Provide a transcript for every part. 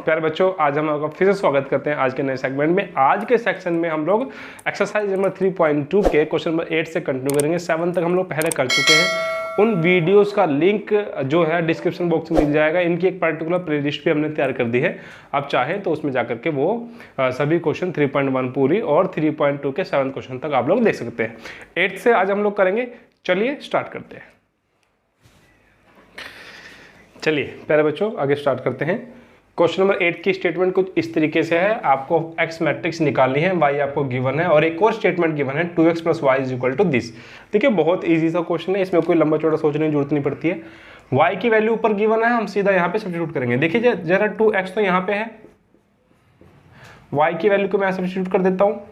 प्यारे बच्चों, आज हम आपका फिर से स्वागत करते हैं आज के नए सेगमेंट में। आज के सेक्शन में हम लोग एक्सरसाइज नंबर 3.2 के क्वेश्चन नंबर 8 से कंटिन्यू करेंगे। 7 तक हम लोग पहले कर चुके हैं। उन वीडियोस का लिंक जो है डिस्क्रिप्शन बॉक्स में मिल जाएगा। इनकी एक पर्टिकुलर प्लेलिस्ट भी हमने तैयार कर दी है। आप चाहें तो उसमें जाकर के वो सभी क्वेश्चन 3.1 पूरी और 3.2 के 7 क्वेश्चन तक आप लोग देख सकते हैं। 8 से आज हम लोग करेंगे। चलिए स्टार्ट करते हैं। चलिए प्यारे बच्चों आगे स्टार्ट करते हैं। क्वेश्चन नंबर 8 की स्टेटमेंट कुछ इस तरीके से है। आपको x मैट्रिक्स निकालनी है, y आपको गिवन है और एक और स्टेटमेंट गिवन है 2x + y = दिस। देखिए बहुत इजी सा क्वेश्चन है, इसमें कोई लंबा चौड़ा सोचने की जरूरत नहीं पड़ती है। y की वैल्यू ऊपर गिवन है, हम सीधा यहाँ पे सब्स्टिट्यूट करेंगे। देखिए जरा 2x तो यहाँ पे है, y की वैल्यू को मैं सब्स्टिट्यूट कर देता हूँ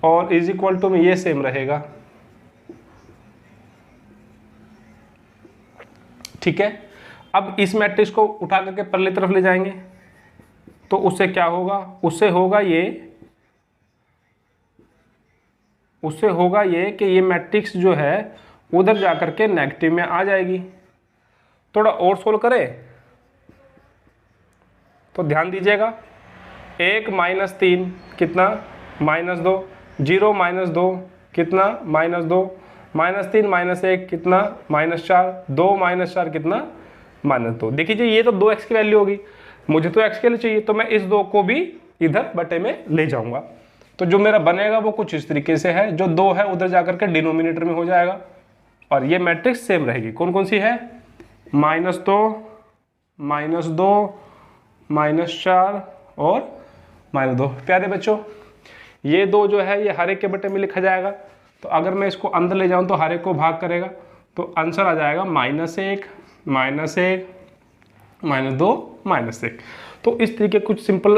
और इज इक्वल टू में ये सेम रहेगा। ठीक है, अब इस मैट्रिक्स को उठा करके पहले तरफ ले जाएंगे तो उससे क्या होगा, उससे होगा ये कि ये मैट्रिक्स जो है उधर जाकर के नेगेटिव में आ जाएगी। थोड़ा और सोल्व करें तो ध्यान दीजिएगा, 1 - 3 कितना -2, 0 - 2 कितना -2, -3 - 1 कितना -4, 2 - 4 कितना -2। देखिए ये तो 2x की वैल्यू होगी, मुझे तो x के लिए चाहिए तो मैं इस 2 को भी इधर बटे में ले जाऊंगा। तो जो मेरा बनेगा वो कुछ इस तरीके से है, जो 2 है उधर जाकर के डिनोमिनेटर में हो जाएगा और ये मैट्रिक्स सेम रहेगी। कौन कौन सी है, -2 -2 -4 और -2। प्यारे बच्चों ये 2 जो है ये हर एक के बटे में लिखा जाएगा। तो अगर मैं इसको अंदर ले जाऊं तो हर एक को भाग करेगा तो आंसर आ जाएगा -1 -1 -2 -1। तो इस तरीके कुछ सिंपल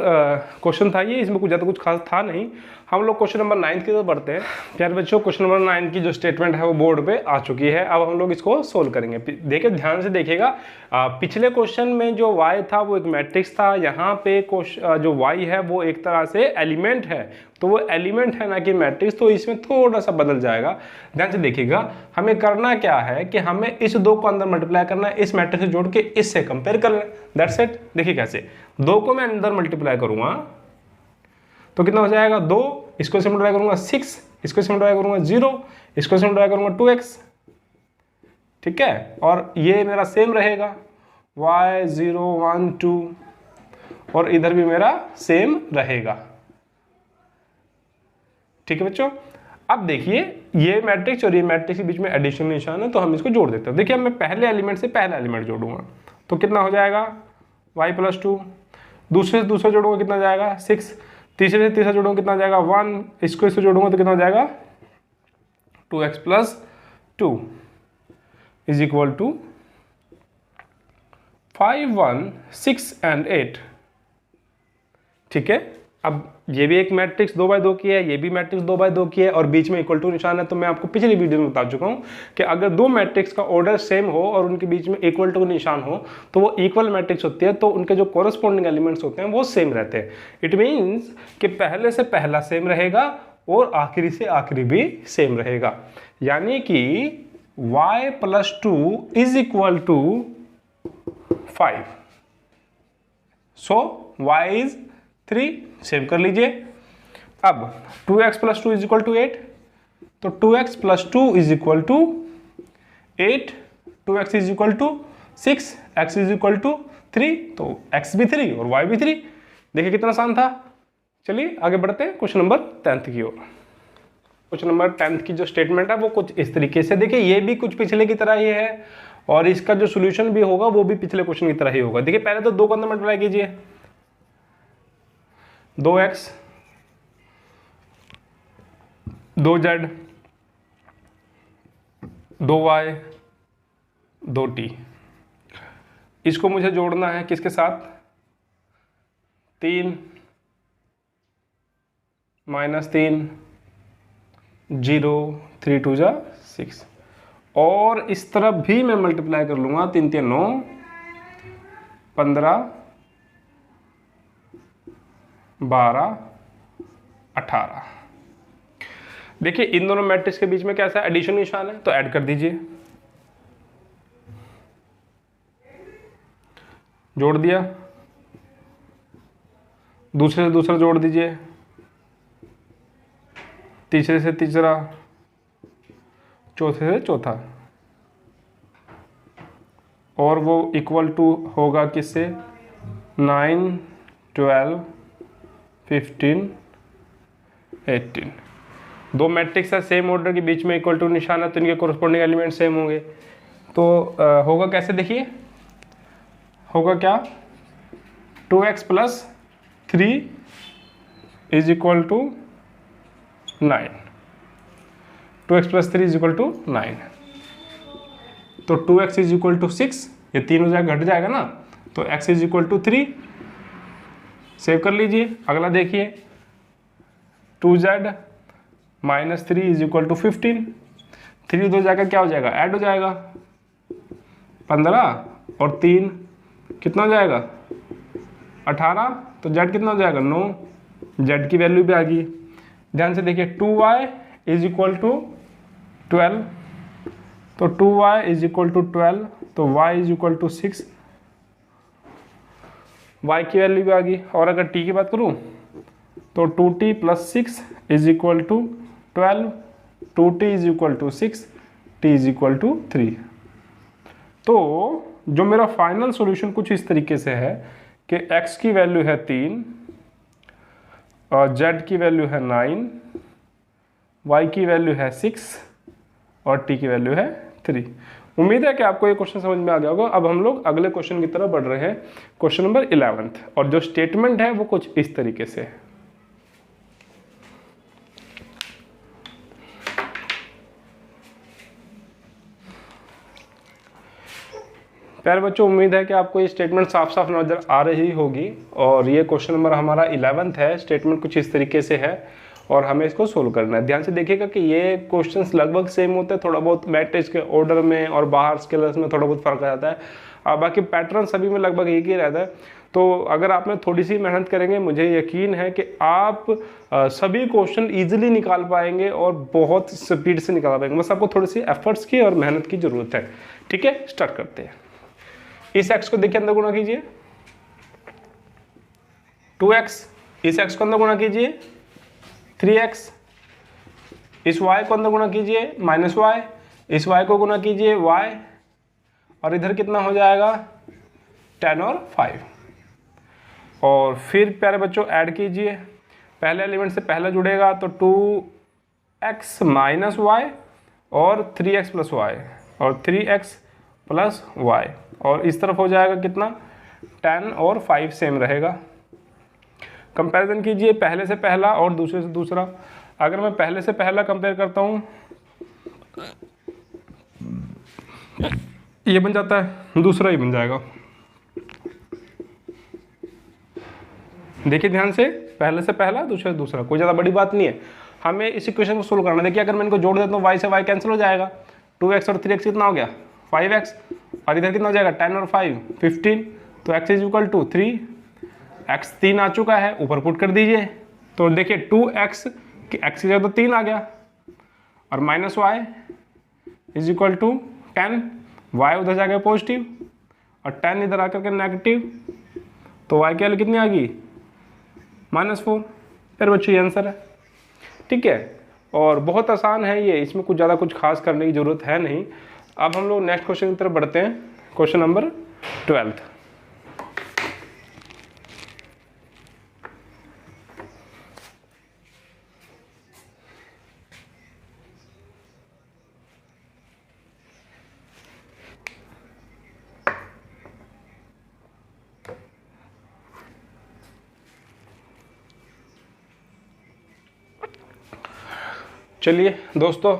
क्वेश्चन था ये, इसमें कुछ ज़्यादा कुछ खास था नहीं। हम लोग क्वेश्चन नंबर 9 की तरफ बढ़ते हैं। प्यारे बच्चों क्वेश्चन नंबर 9 की जो स्टेटमेंट है वो बोर्ड पे आ चुकी है। अब हम लोग इसको सोल्व करेंगे। देखिए ध्यान से देखिएगा, पिछले क्वेश्चन में जो y था वो एक मैट्रिक्स था, यहाँ पे जो y है वो एक तरह से एलिमेंट है, तो वो एलिमेंट है ना कि मैट्रिक्स, तो इसमें थोड़ा सा बदल जाएगा। ध्यान से देखिएगा, हमें करना क्या है कि हमें इस 2 को अंदर मल्टीप्लाई करना है, इस मैट्रिक्स से जोड़ के इससे कंपेयर कर लें। That's it. देखिए कैसे, 2 को मैं अंदर मल्टीप्लाई करूंगा तो कितना हो जाएगा 2, इसको से मल्टीप्लाई करूंगा 6, इसको से मल्टीप्लाई करूंगा 0, इसको से मल्टीप्लाई करूंगा 2x। ठीक है, और ये मेरा सेम रहेगा y 0 1 2 और इधर भी मेरा सेम रहेगा। ठीक है बच्चों, अब देखिए ये मैट्रिक्स और ये मैट्रिक्स के बीच में एडिशन निशान है तो हम इसको जोड़ देते हैं। देखिए मैं पहले एलिमेंट से पहला एलिमेंट जोड़ूंगा तो कितना हो जाएगा y + 2, दूसरे से दूसरा जोड़ूंगा कितना जाएगा 6, तीसरे से तीसरा जोड़ूंगा कितना जाएगा 1, इसको इससे जोड़ूंगा तो कितना हो जाएगा 2x + 2 = 5 1 6 and 8। ठीक है, अब ये भी एक मैट्रिक्स 2x2 की है, ये भी मैट्रिक्स 2x2 की है और बीच में इक्वल टू निशान है। तो मैं आपको पिछली वीडियो में बता चुका हूं कि अगर 2 मैट्रिक्स का ऑर्डर सेम हो और उनके बीच में इक्वल टू निशान हो तो वो इक्वल मैट्रिक्स होती है, तो उनके जो कोरस्पॉन्डिंग एलिमेंट्स होते हैं वो सेम रहते हैं। इट मीन्स कि पहले से पहला सेम रहेगा और आखिरी से आखिरी भी सेम रहेगा, यानी कि y + 2 = 5। So y is 3, save कर लीजिए। अब 2x + 2 = 8, तो 2x + 2 = 8, 2x = 6, x = 3, तो x भी 3 और y भी 3। देखिए कितना आसान था। चलिए आगे बढ़ते हैं क्वेश्चन नंबर 10 की ओर। क्वेश्चन नंबर 10 की जो स्टेटमेंट है वो कुछ इस तरीके से, देखिए ये भी कुछ पिछले की तरह ही है और इसका जो सोल्यूशन भी होगा वो भी पिछले क्वेश्चन की तरह ही होगा। देखिए पहले तो 2 को अंदर मल्टीप्लाई कीजिए, 2x 2z 2y 2t, इसको मुझे जोड़ना है किसके साथ 3 -3 0 3 2 6 और इस तरफ भी मैं मल्टीप्लाई कर लूंगा 3 3 9 15 12 18। देखिए इन दोनों मैट्रिक्स के बीच में कैसा एडिशन निशान है तो ऐड कर दीजिए। जोड़ दिया, दूसरे से दूसरा जोड़ दीजिए, तीसरे से तीसरा, चौथे से चौथा, और वो इक्वल टू होगा किससे? 9, 12, 15, 18। दो मैट्रिक्स है सेम ऑर्डर के, बीच में इक्वल टू निशान है, तो इनके कोरस्पॉन्डिंग एलिमेंट सेम होंगे। तो होगा कैसे, देखिए होगा क्या? 2x plus 3 is equal to 9। 2x plus 3 is equal to 9। तो 2x इज इक्वल टू 6, ये 3 हो जाएगा, घट जाएगा ना, तो x is equal to 3। Save कर लीजिए। अगला देखिए 2z minus 3 is equal to 15। 3 हो जाएगा, क्या हो जाएगा? ऐड हो जाएगा, 15 और 3 कितना हो जाएगा? 18। तो z कितना हो जाएगा? 9। z की वैल्यू भी आ गई। ध्यान से देखिए 2y इज इक्वल टू 12। तो 2y इज इक्वल टू 12, तो y is equal to 6। y की वैल्यू भी आ गई। और अगर t की बात करूं तो 2t plus 6 is equal to 12, 2t is equal to 6, t is equal to 3। तो जो मेरा फाइनल सॉल्यूशन कुछ इस तरीके से है कि x की वैल्यू है 3 और z की वैल्यू है 9, y की वैल्यू है 6 और t की वैल्यू है 3। उम्मीद है कि आपको ये क्वेश्चन समझ में आ गया होगा। अब हम लोग अगले क्वेश्चन की तरफ बढ़ रहे हैं, क्वेश्चन नंबर 11। और जो स्टेटमेंट है वो कुछ इस तरीके से है। प्यारे बच्चों, उम्मीद है कि आपको ये स्टेटमेंट साफ साफ नजर आ रही होगी। और ये क्वेश्चन नंबर हमारा 11 है। स्टेटमेंट कुछ इस तरीके से है और हमें इसको सोल्व करना है। ध्यान से देखिएगा कि ये क्वेश्चंस लगभग सेम होते हैं, थोड़ा बहुत मैट्रिक्स के ऑर्डर में और बाहर स्केलर्स में थोड़ा बहुत फर्क आ जाता है, बाकी पैटर्न सभी में लगभग एक ही रहता है। तो अगर आप में थोड़ी सी मेहनत करेंगे, मुझे यकीन है कि आप सभी क्वेश्चन ईजिली निकाल पाएंगे और बहुत स्पीड से निकाल पाएंगे। बस आपको थोड़ी सी एफर्ट्स की और मेहनत की जरूरत है। ठीक है, स्टार्ट करते हैं। इस x को देखिए अंदर गुणा कीजिए 2x, इस x को अंदर गुणा कीजिए 3x, इस y को अंदर गुणा कीजिए -y, इस y को गुणा कीजिए y, और इधर कितना हो जाएगा 10 और 5। और फिर प्यारे बच्चों ऐड कीजिए, पहले एलिमेंट से पहला जुड़ेगा तो 2x माइनस वाई और 3x प्लस वाई और 3x प्लस वाई, और इस तरफ हो जाएगा कितना 10 और 5 सेम रहेगा। कंपैरिजन कीजिए पहले से पहला और दूसरे से दूसरा। अगर मैं पहले से पहला कंपेयर करता हूँ, ये बन जाता है, दूसरा ही बन जाएगा। देखिए ध्यान से, पहले से पहला दूसरे से दूसरा, कोई ज़्यादा बड़ी बात नहीं है। हमें इस इक्वेशन को सोल्व करना है। देखिए अगर मैं इनको जोड़ देता हूँ, y से y कैंसिल हो जाएगा, 2x और 3x कितना हो गया 5x, और इधर कितना हो जाएगा 10 और 5 15, तो x is equal to 3। x 3 आ चुका है, ऊपर पुट कर दीजिए। तो देखिए 2x x की जगह तो 3 आ गया, और minus y is equal to 10, y उधर जाके पॉजिटिव और 10 इधर आकर के नेगेटिव, तो y की वैल्यू कितनी आ गई -4। फिर बच्चों ये आंसर है। ठीक है, और बहुत आसान है ये, इसमें कुछ ज़्यादा कुछ खास करने की ज़रूरत है नहीं। अब हम लोग नेक्स्ट क्वेश्चन की तरफ बढ़ते हैं, क्वेश्चन नंबर 12। चलिए दोस्तों,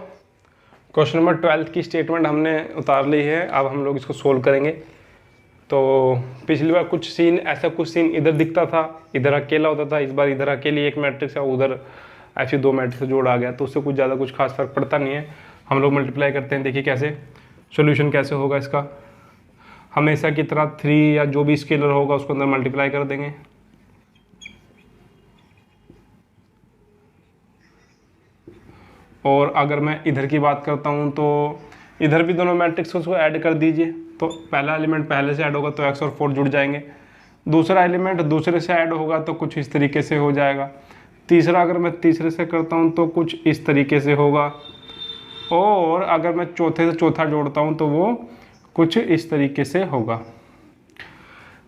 क्वेश्चन नंबर 12 की स्टेटमेंट हमने उतार ली है। अब हम लोग इसको सोल्व करेंगे। तो पिछली बार कुछ सीन ऐसा, कुछ सीन इधर दिखता था, इधर अकेला होता था। इस बार इधर अकेली एक मैट्रिक्स है, उधर ऐसी दो मैट्रिक्स जोड़ आ गया, तो उससे कुछ ज़्यादा कुछ खास फर्क पड़ता नहीं है। हम लोग मल्टीप्लाई करते हैं। देखिए कैसे सोल्यूशन कैसे होगा इसका। हमेशा की तरह 3 या जो भी स्केलर होगा उसको अंदर मल्टीप्लाई कर देंगे। और अगर मैं इधर की बात करता हूँ तो इधर भी दोनों मैट्रिक्स को ऐड कर दीजिए, तो पहला एलिमेंट पहले से ऐड होगा तो x और 4 जुड़ जाएंगे, दूसरा एलिमेंट दूसरे से ऐड होगा तो कुछ इस तरीके से हो जाएगा, तीसरा अगर मैं तीसरे से करता हूँ तो कुछ इस तरीके से होगा, और अगर मैं चौथे से चौथा जोड़ता हूँ तो वो कुछ इस तरीके से होगा।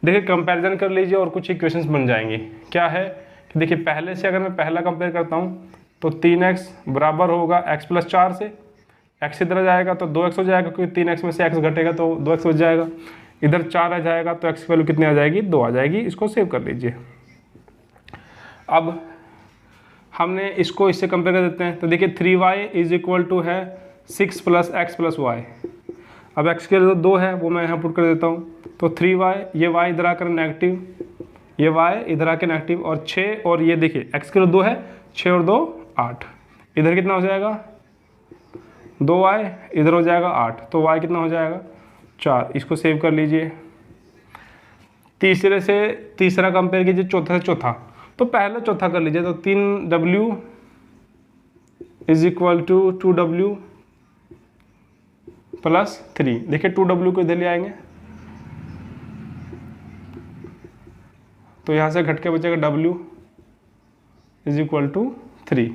देखिए कंपैरिजन कर लीजिए और कुछ इक्वेशंस बन जाएंगी। क्या है कि देखिए पहले से अगर मैं पहला कंपेयर करता हूँ तो 3x बराबर होगा x प्लस 4 से, x इधर जाएगा तो 2x हो जाएगा, क्योंकि 3x में से x घटेगा तो 2x बच जाएगा, इधर 4 आ जाएगा तो x की वैल्यू कितनी आ जाएगी, 2 आ जाएगी। इसको सेव कर लीजिए। अब हमने इसको इससे कंपेयर कर देते हैं, तो देखिए 3y इज इक्वल टू है 6 प्लस एक्स प्लस वाई। अब x के लिए 2 है वो मैं यहाँ पुट कर देता हूँ, तो 3y, ये y इधर आकर नेगेटिव, ये y इधर आकर नेगेटिव, और 6, और ये देखिए x के लिए 2 है, 6 और 2 8, इधर कितना हो जाएगा 2y, इधर हो जाएगा 8, तो y कितना हो जाएगा 4। इसको सेव कर लीजिए। तीसरे से तीसरा कंपेयर कीजिए चौथे से चौथा, तो पहले चौथा कर लीजिए, तो 3w is equal to 2w plus 3। देखिए 2w को इधर ले आएंगे तो यहाँ से घट के बचेगा w इज इक्वल टू 3।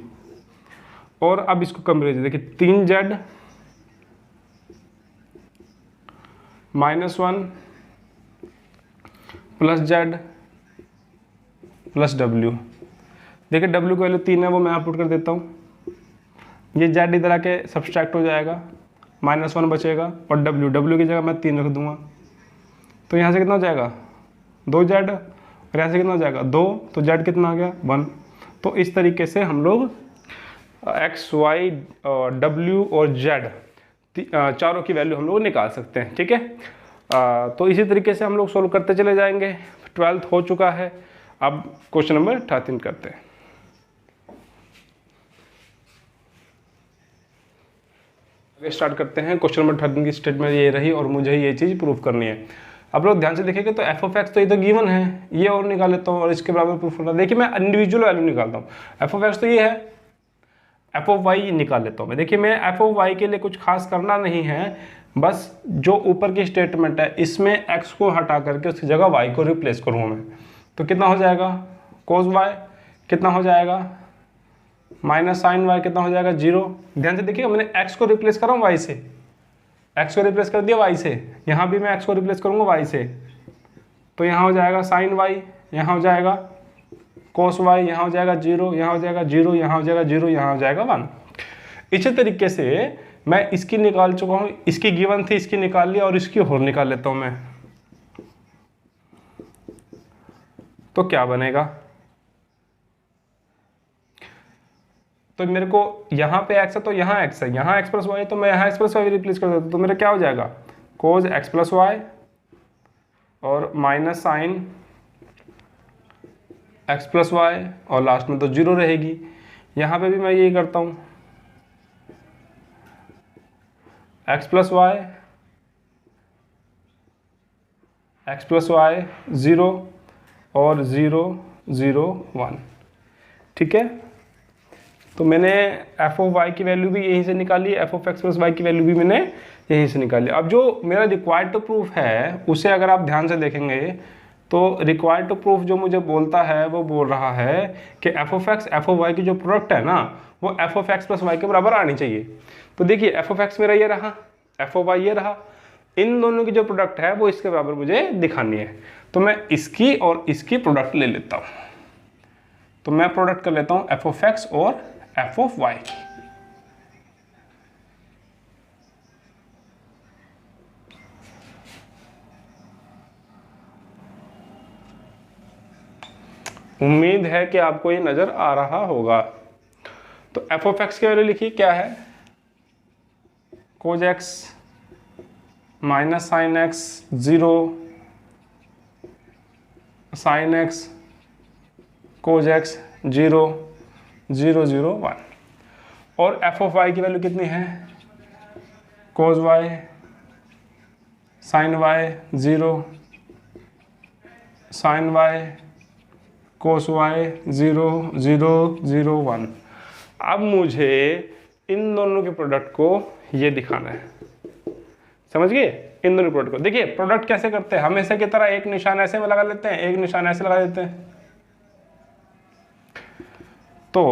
और अब इसको कंपेयर कीजिए, देखिए 3z -1 plus z plus w। देखिए w की वैल्यू 3 है वो मैं यहाँ पुट कर देता हूँ, ये z इधर आके सब्सट्रैक्ट हो जाएगा, -1 बचेगा, और w की जगह मैं 3 रख दूंगा, तो यहाँ से कितना हो जाएगा 2z, और यहाँ से कितना हो जाएगा 2, तो z कितना आ गया 1। तो इस तरीके से हम लोग x, y, w और z चारों की वैल्यू हम लोग निकाल सकते हैं। ठीक है, तो इसी तरीके से हम लोग सोल्व करते चले जाएंगे। 12th हो चुका है, अब क्वेश्चन नंबर 13 करते हैं। आगे स्टार्ट करते हैं। क्वेश्चन नंबर 13 की स्टेटमेंट ये रही और मुझे ये चीज़ प्रूफ करनी है। आप लोग ध्यान से देखेंगे तो एफ ऑफ एक्स तो ये तो गिवन है, ये और निकाल लेता हूँ और इसके बराबर प्रूफ करना। देखिए मैं इंडिविजुअल वैल्यू निकालता हूँ, एफ ऑफ एक्स तो ये है, एफ ऑफ वाई निकाल लेता हूँ मैं। देखिए मैं एफ ऑफ वाई के लिए कुछ खास करना नहीं है, बस जो ऊपर की स्टेटमेंट है इसमें एक्स को हटा करके उसकी जगह वाई को रिप्लेस करूँगा मैं। तो कितना हो जाएगा कोस वाई, कितना हो जाएगा माइनस साइन वाई, कितना हो जाएगा 0। ध्यान से देखिए मैंने एक्स को रिप्लेस करा वाई से, एक्स को रिप्लेस कर दिया वाई से, यहाँ भी मैं एक्स को रिप्लेस करूँगा वाई से, तो यहाँ हो जाएगा साइन वाई, यहाँ हो जाएगा कोस वाई, यहाँ हो जाएगा 0, यहाँ हो जाएगा 0, यहाँ हो जाएगा 0, यहाँ हो जाएगा 1। इसी तरीके से मैं इसकी निकाल चुका हूँ, इसकी गिवन थी, इसकी निकाल लिया और इसकी और निकाल लेता हूँ मैं। तो क्या बनेगा, तो मेरे को यहाँ पे x है तो यहाँ x है, यहाँ x प्लस वाई, तो मैं यहाँ x प्लस वाई रिप्लेस कर देता हूँ, तो मेरा क्या हो जाएगा कोस x प्लस वाई और minus sine x plus y, और लास्ट में तो 0 रहेगी। यहाँ पे भी मैं यही करता हूँ x plus y, x plus y 0 और 0 0 1। ठीक है, तो मैंने एफ ऑफ वाई की वैल्यू भी यहीं से निकाली, f of x plus y की वैल्यू भी मैंने यहीं से निकाली। अब जो मेरा रिक्वायर्ड टू प्रूफ है उसे अगर आप ध्यान से देखेंगे तो रिक्वायर्ड टू प्रूफ जो मुझे बोलता है वो बोल रहा है कि f of x f of y की जो प्रोडक्ट है ना वो f of x plus y के बराबर आनी चाहिए। तो देखिए एफ ऑफ एक्स मेरा ये रहा, एफ ऑफ वाई ये रहा, इन दोनों की जो प्रोडक्ट है वो इसके बराबर मुझे दिखानी है। तो मैं इसकी और इसकी प्रोडक्ट ले लेता हूँ, तो मैं प्रोडक्ट कर लेता हूँ एफ ऑफ एक्स और एफ ऑफ वाई की। उम्मीद है कि आपको ये नजर आ रहा होगा। तो एफ ऑफ एक्स की वैल्यू लिखिए क्या है, cos x minus sign x 0 sin x cos x 0 0 0 1। और एफ ऑफ वाई की वैल्यू कितनी है cos y sin y 0 sin y cos y 0 0 0 1। अब मुझे इन दोनों के प्रोडक्ट को ये दिखाना है। समझ गए? इन दोनों प्रोडक्ट को देखिए, प्रोडक्ट कैसे करते हैं, हमेशा की तरह एक निशान ऐसे में लगा लेते हैं, एक निशान ऐसे लगा देते हैं। तो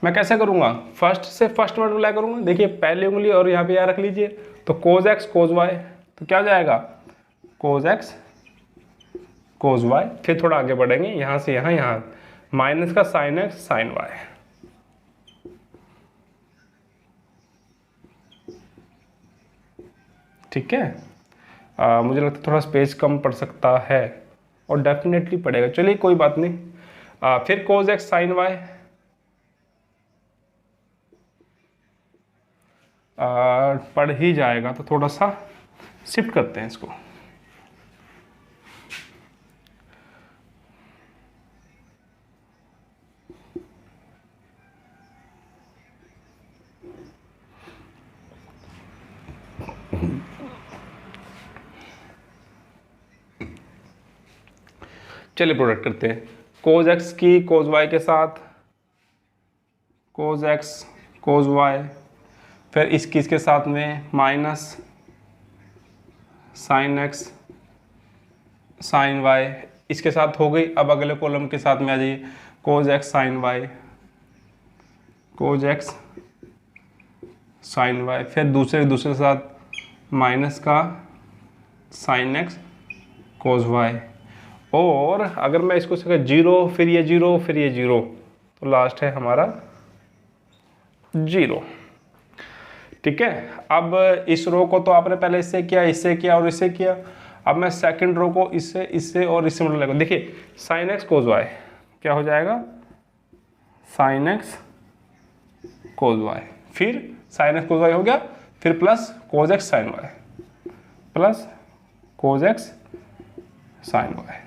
मैं कैसे करूंगा, फर्स्ट से फर्स्ट मल्टीप्लाई करूंगा। देखिए पहली उंगली और यहाँ पे यहाँ रख लीजिए, तो कोज एक्स कोज वाई, तो क्या हो जाएगा कोज एक्स कोज वाई। फिर थोड़ा आगे बढ़ेंगे, यहाँ से यहाँ, यहाँ माइनस का साइन एक्स साइन वाई। ठीक है, मुझे लगता है थोड़ा स्पेस कम पड़ सकता है, और डेफिनेटली पड़ेगा, चलिए कोई बात नहीं। फिर कोज एक्स साइन वाई, पढ़ ही जाएगा, तो थोड़ा सा शिफ्ट करते हैं इसको। चलिए प्रोडक्ट करते हैं, कोज एक्स की कोज वाई के साथ, कोज एक्स कोज वाई, फिर इसके साथ में minus sign x sign y, इसके साथ हो गई। अब अगले कॉलम के साथ में आ जाइए, कोज एक्स साइन वाई, कोज एक्स साइन वाई, फिर दूसरे साथ माइनस का साइन एक्स कोज वाई। और अगर मैं इसको सके जीरो, फिर ये जीरो, फिर ये जीरो, तो लास्ट है हमारा जीरो। ठीक है, अब इस रो को तो आपने पहले इससे किया और इससे किया। अब मैं सेकंड रो को इससे और इससे मल्टीप्लाई करूँ। देखिए साइन एक्स कोज वाई क्या हो जाएगा, साइन एक्स कोज वाई, फिर साइन एक्स कोज वाई हो गया, फिर plus cos x sign Y, plus cos x sign Y.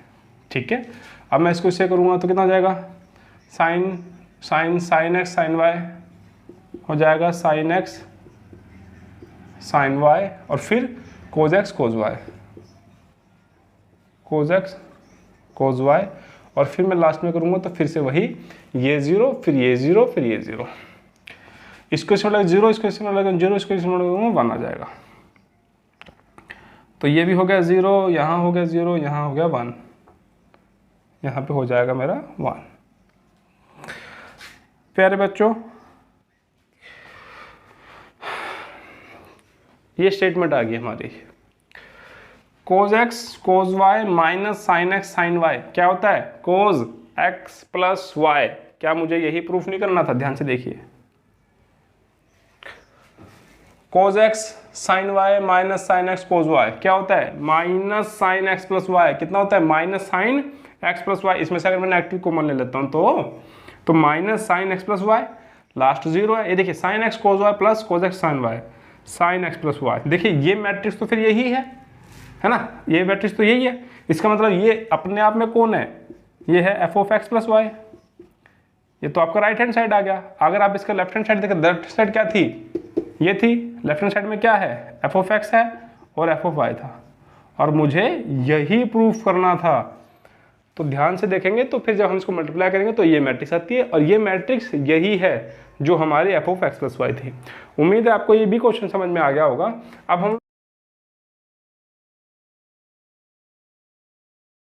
ठीक है, अब मैं इसको इससे करूँगा तो कितना हो जाएगा, साइन एक्स साइन वाई हो जाएगा, साइन एक्स साइन वाई, और फिर कोज एक्स कोज वाई, कोज एक्स कोज वाई, और फिर मैं लास्ट में करूँगा तो फिर से वही, ये जीरो, फिर ये जीरो, फिर ये जीरो, इसको इसमें लगा जीरो, इसको इसमें लगा जीरो, इसको इसमें लगा 1 आ जाएगा। तो ये भी हो गया जीरो, यहाँ हो गया जीरो, यहाँ हो गया 1, यहाँ पे हो जाएगा मेरा 1। प्यारे बच्चों, ये स्टेटमेंट आ गई हमारी, cos x cos y minus sign x sign y क्या होता है, कोज एक्स प्लस वाई। क्या मुझे यही प्रूफ नहीं करना था? ध्यान से देखिए, cos x sign y minus sign x cos y क्या होता है, minus sign x plus y. कितना होता है, minus sign x plus y. इसमें से अगर मैं नेगेटिव कॉमन ले लेता हूँ तो minus sign x plus y, last zero है। ये देखिए sin x cos y plus cos x sign y, sin x plus y. देखिए ये मैट्रिक्स तो फिर यही है ना, ये मैट्रिक्स तो यही है। इसका मतलब ये अपने आप में कौन है, ये है f of x plus y. ये तो आपका राइट हैंड साइड आ गया। अगर आप इसका लेफ्ट हैंड साइड देखें, लेफ्ट साइड क्या थी, ये थी। लेफ्ट हैंड साइड में क्या है, एफ ऑफ एक्स है और एफ ऑफ वाई था, और मुझे यही प्रूफ करना था। तो ध्यान से देखेंगे तो फिर जब हम इसको मल्टीप्लाई करेंगे तो ये मैट्रिक्स आती है, और ये मैट्रिक्स यही है जो हमारी f of x plus y थी। उम्मीद है आपको ये भी क्वेश्चन समझ में आ गया होगा। अब हम